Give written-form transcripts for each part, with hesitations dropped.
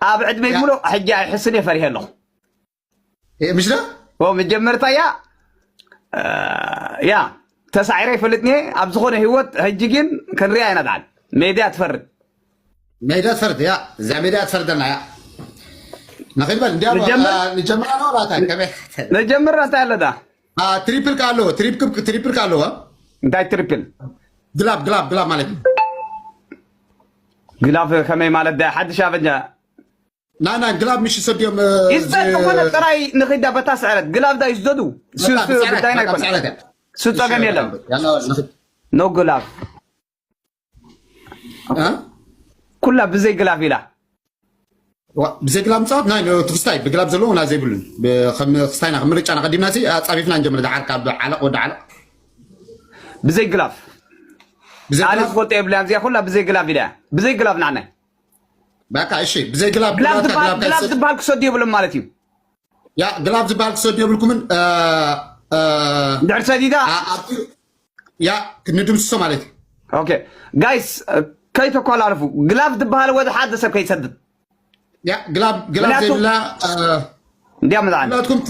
أبعد ما يقولوا حجة يحسني فريه له مش ده هو متجمرتا يا تسعيري في الاثنين أبزخونه هوت هجيجين كان رياي ندعل ميديا تفرد يا زي ميديا تفردنا يا نخيل نديام نجمر أنا ولا تاي كم نجمر نتايل ده تريبل كالو ها انتاي تريبل قلاب مالك قلاب كمي مالك ده حد شافني لا قلاب مش يصديهم يزداد كمان تراي نخيدا بتسعرت قلاب ده يزدادوا سوس بداينا كمان سوس أجمل يلا نو قلاب كلها بزي قلاب يلا بزي قلاب صار ناي تفستاي بقلاب زلون لا زي بلون بخمستاينا خمرج أنا قديم ناسي أصابيفنا نجمر ده عرق علق ودعلق بزي قلاب أنا فقلت إبلام زي كلها بزي قلاب يلا بزي قلاب نعنى بقى إيش بزي قلاب قلاب زبالك صديق بلوم مالتي يا قلاب زبالك صديق بلكم من دعر سديدا يا كندم سو مالتي اوكي جايز كي تقول عرفوا قلاب دبال ود حد سب كي سدد يا قلاب زي لا ديام دعنا لا تكون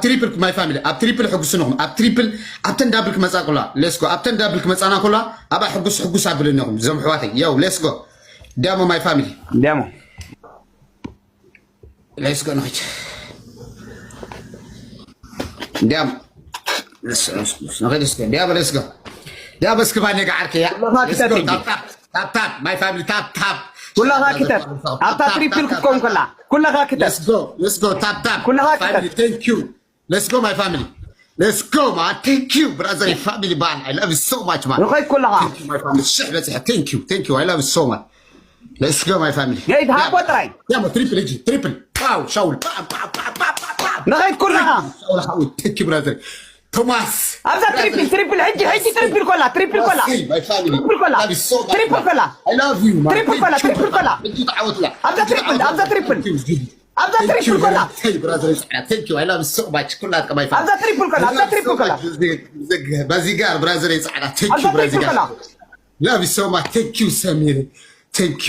تريبل ماي فاميلي تريبل حقسنهم تريبل ابتن دابلك مسا كلها ليتس جو ابتن دابلك مسانا كلها ابا حقس ابلنهم زم حواتي يو ليتس جو ديامو ماي فاميلي ديامو ليتس جو نويت ديام ليتس جو ديام بس كمان نقعد يا تاب ماي فاميلي تاب كلها كتر أبتا تريبل كم كلها كتر let's go tap كلها family كتر thank you let's go my family let's go man thank you brother family man I love you so much man رخيت كلها thank you my family الشحبة thank you I love you so much let's go my family جاي تهاب وتراي يا ما تريبل يجي تريبل باو شاول رخيت كلها شاول حاول thank you brother توماس أبدا تريبل هجي تريبل كلها my family تريبل كلها love you so much تريبل كلها I love you man تريبل كلها بدي تعود لا أبدا تريبل كلها thank you I love you so much كلها كما يفهم أبدا تريبل كلها بازيجار برازر يسعد thank you برازيجار love you so much thank you سمير thank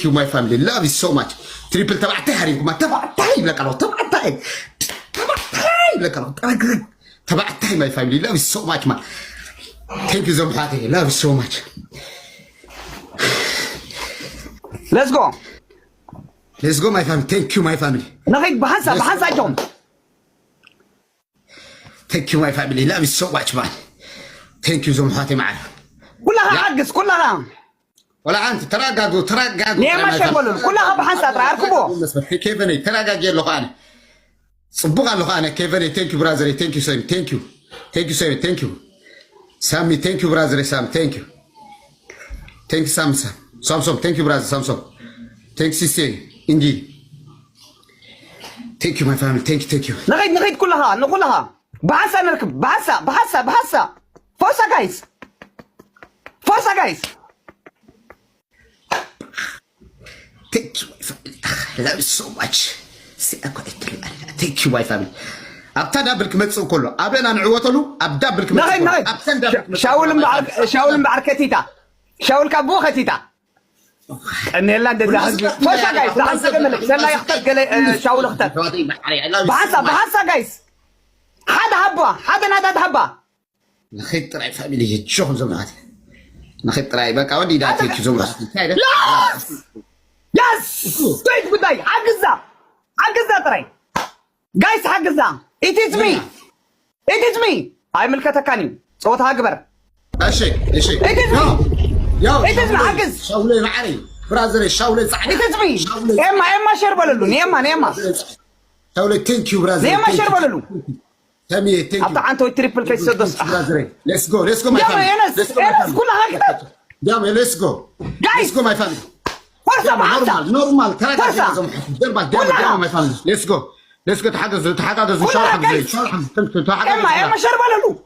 you my family love you so much تريبل تبعتي هريكم تبعتي لك الله تبعتي لك الله تبعتي my family love you so much man thank you زمحاتي love you so much let's go my family thank you my family نغيك بحنسا جون thank you my family love you so much man thank you زمحاتي معنا كلها عقص كلها ولا أنت تراجعوا ليه ما شغلوا كلها بحنسا ترى أركبوا كيفني تراجع اللغة صبغ اللغة كيفني thank you brother thank you Sam thank you Sam thank you Sammy thank you brother Sam thank you Samson thank you brother Samson thank you sister Ingi thank you my family thank you نغيد كلها بحنسا نركب بحنسا فرصة guys thank you my family I love you so much thank you my family أبتدأ بالكمتسو كله أبينا نعوتلو أبدأ بالكمتسو نغيد شاول بعركتيتا شاول كابوختيتا ان يلا ده فرصة guys لحظة كملك سلا يختار شاول اختار بحنسا guys حدا نادى هبا نخيط راي فاميلي يتشوف زماتي نخيط راي بقى ودي داتي زماتي لا يس تويت بداي حجزة تراي جايز حجزة it is me هاي ملكتها كاني صوتها أكبر أشي it is me it is me حجز شاولي معري برازر شاولي صحيح it is me إما شربللو نيما شاولي thank you برازر نيما شربللو تمي thank you أبدا أنتو تريبل كيس سدس let's go my family ينس كلها كده يلا let's go my family فرصة بحثة نورمال تراجع ديما my family let's go تحدث إما شربللو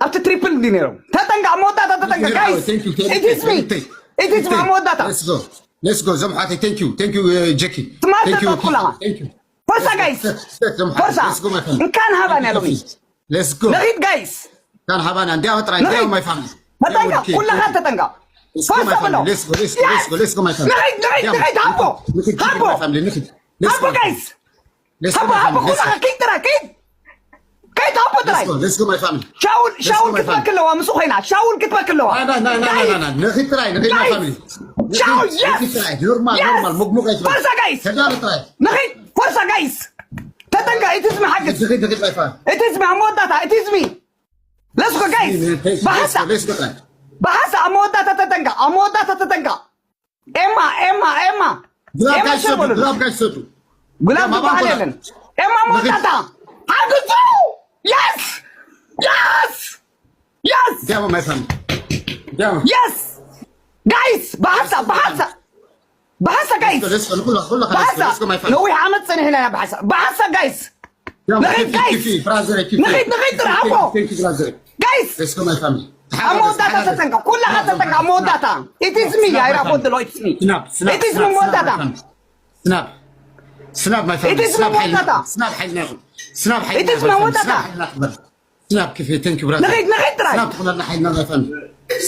أبدا تريبل دينيرو تتنقع مودا جايز it is me مودا let's go زمحاتي thank you جاكي thank you فرصة جايز فرصة إن كان هبان يا لومي let's go نريد جايز كان هبان عندي أطرح عندي my family تتنقع كلها تتنقع فرصة بلو. Let's go my family. نغيد هابو. هابو guys. هابو كلها كيد ترى كيد. كيد هابو ترى. Let's go my family. شاول كتبه كلها مسوخينا. شاول كتبه كلها. لا نغيد تراي نغيد my family. شاول يس. نورمال مق فرصة guys. نغيد فرصة guys. تتنقى it is me حقك. نغيد my family. It is me أمودتها it is me. Let's go guys. بحث أمودتها تتنقى. إما جلاب guys سوتو. قلاب دبالين. إما أمودتها. حقزو. Yes. Damn my family. Damn. Yes. Guys بحث guys. Let's go my family. نوي عمد سنة هنا يا بحث guys. نغيد guys. نغيد ترحبوا. Guys. Let's go my family. أمودتها تتنقى. كلها تتنقى أمودتها. It is me. I report the law. It's me. It is me أمودتها. سناب my family. It is me أمودتها. سناب It is me أمودتها. سناب كيف تنك برا. نغيد تراي. سناب تقولنا حيلنا my family.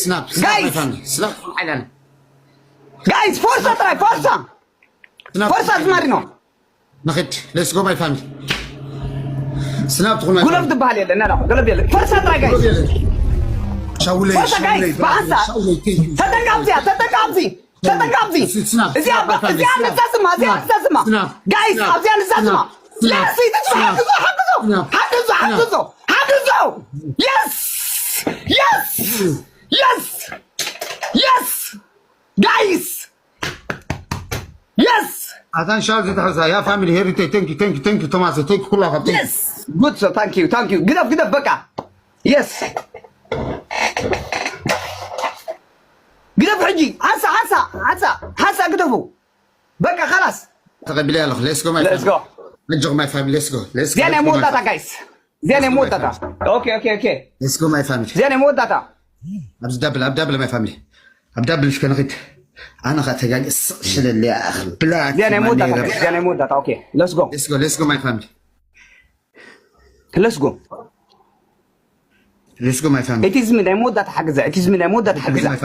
سناب my family. سناب حيلنا. Guys فرصة تراي فرصة أزمارينو. نغيد. Let's go my family. سناب تقولنا. قلب دبالي يلا قلب يلا. فرصة تراي guys. شاولي فرصة guys. بحثة. تتنقى زيادة نستسمع. Guys أبزيان نستسمع. لا سيدي حقزو. Yes. Guys. Yes. أذان شاذ تحزا يا family هيريتي thank you توماس تيك كلها. Yes. Good so thank you. قدف بقى. Yes. قدف حجي حسا قدفوا بقى خلاص. تقبل يلا let's go my family. Let's go. نجوا my family let's go. زين مودتا guys. اوكي. Let's go my family. زين مودتا. أبدأ my family. أبدأ إيش كان غيت. أنا غات هجاج شل اللي أخ بلاك. زين مودتا اوكي. Let's go my family. Let's go my family. It is me مودتا حجزة. It is me مودتا حجزة.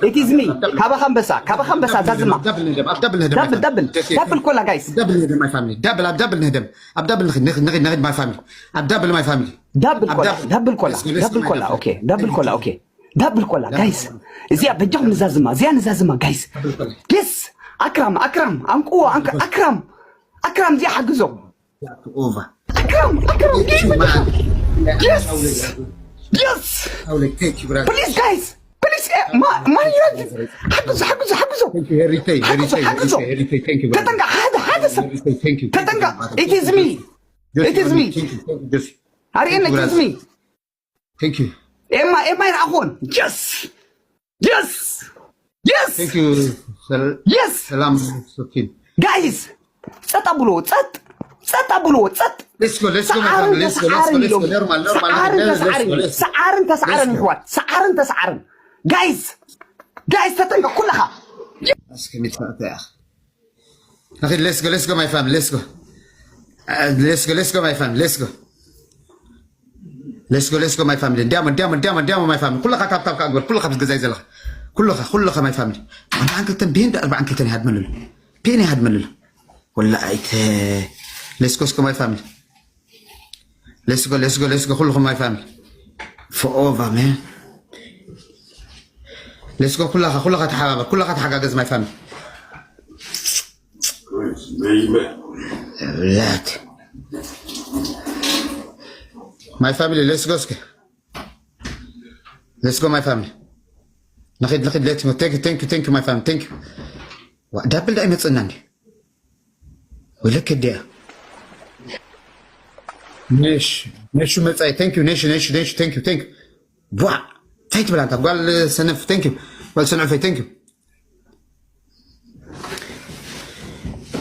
It is me. كابا خمسة زازما. دبل كلها guys. دبل my family. دبل نهدم. نغيد my family. دبل my family. دبل كلها اوكي. دبل كلها guys. زي بجهم نزازما guys. Yes. أكرم أكرم زي حجزه. Over. أكرم Yes. Please guys. ما يرد. حجزه. تتنقى هذا تتنقى. It is me. هارين it is me. Thank you. إما يرأخون. Yes. Thank you. Yes. سلام سكين. Guys. ستابلو. Let's go my family. Let's go. Normal. سعارن. Guys تتنقى كلها. اسكميت يا أخي. نخيل let's go my family. Let's go my family. Let's go my family. ديما my family. كلها تاب كأقول. كلها بتجزاي زلها. كلها my family. أنا عنك تنبين أربعة عنك تاني هاد منلو. بيني هاد منلو. ولا أيته. Let's go my family. Let's go. كلها my family. Forever man. Let's go. كلها تحقق. كلها تحقق my family. لا. My family. Let's go my family. نخيد ليت. Thank you my family. Thank you. ودبل دائما تصنعني. ولا كده. نيش متى. Thank you نيش. Thank you. بوا. تايت بلا أنت قال سنف. Thank you. قال سنف. Thank you.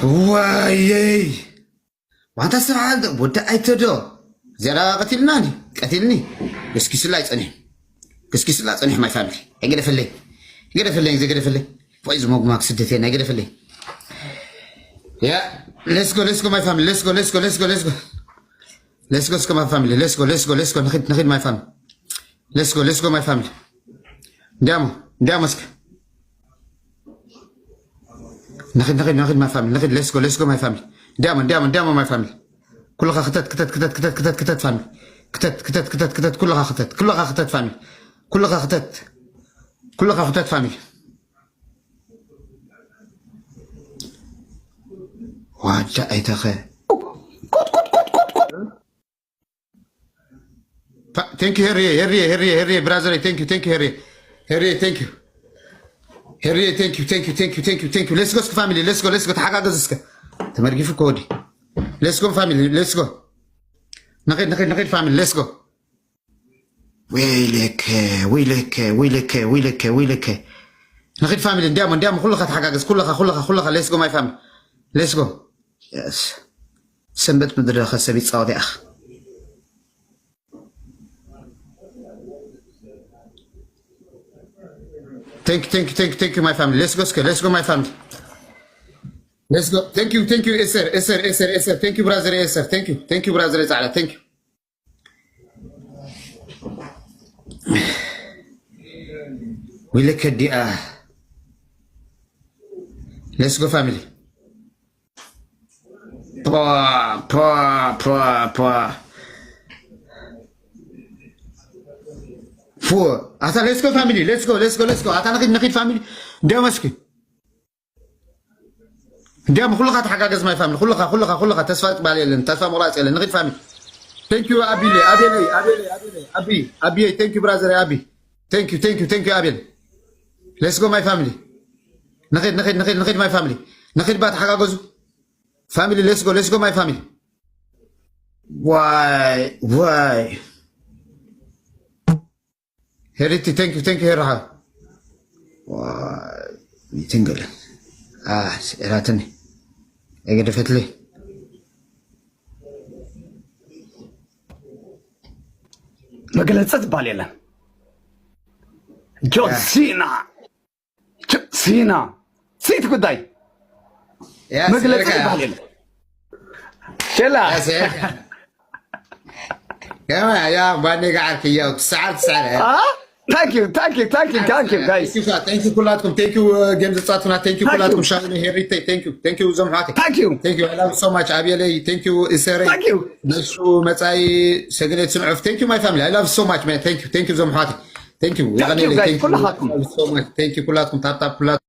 وايي. وأنت سعد بودا أيتدو. زيارة قتلني. بس كيس لا يصنع my family. أقدر في اللي. فايز ماك سدتين أقدر في اللي. Yeah. Let's go my family. Let's go my family. Let's go. نخيد my family. Let's go my family. دامو. دي مسك ناخد ماي فاميلي ناخد ليتس جو ماي فاميلي دائما ماي فاميلي كلها كتت فاميلي كتت كلها خطت فاميلي كلها خطت فاميلي واجا اي تخي ثانك يو هيري برازيلي ثانك يو هيري ثانك يو هيري ثانك يو ليتس جو فاميلي ليتس جو تحقق تمرقي في كودي ليتس جو فاميلي ليتس جو نقيد فاميلي ليتس جو ويلك نقيد فاميلي دائما كلها تحقق كلها ليتس جو ماي فاميلي ليتس جو يس سنبت مدري خسبيت صادي اخ Thank you, my family. Let's go, my family. Let's go. Thank you, Esser. Thank you, brother Esser. Thank you, brother Zala. Thank you. We look at the Let's go, family. فو أتا let's go family let's go أتا نقيد family ديما مسكي ديما كلها تحقق my family كلها تسفات بالي تسفى مرات إلى نقيد family thank you أبي thank you brother أبي thank you أبي let's go my family نقيد my family نقيد بعد حقق family let's go my family why هيريتي ثانك يو هيرها تنقل سئلاتني اقدفت لي مقلت باليلا جون سينا سيت قداي مقلت باليلا شلا يا باني قاعد كيا تسعة Thank you guys. Thank you كلاتكم. Thank you games تصاتنا. Thank you كلاتكم شاهدين هيريتي. Thank you زمحاتي. Thank you. I love you so much أبيلي. Thank you إسرائيل. Thank you. نشو متى سجلت سمعوا. Thank you my family. I love you so much man. Thank you زمحاتي. Thank you. Thank you guys كلاتكم. So much. Thank you كلاتكم. تاب كلاتكم.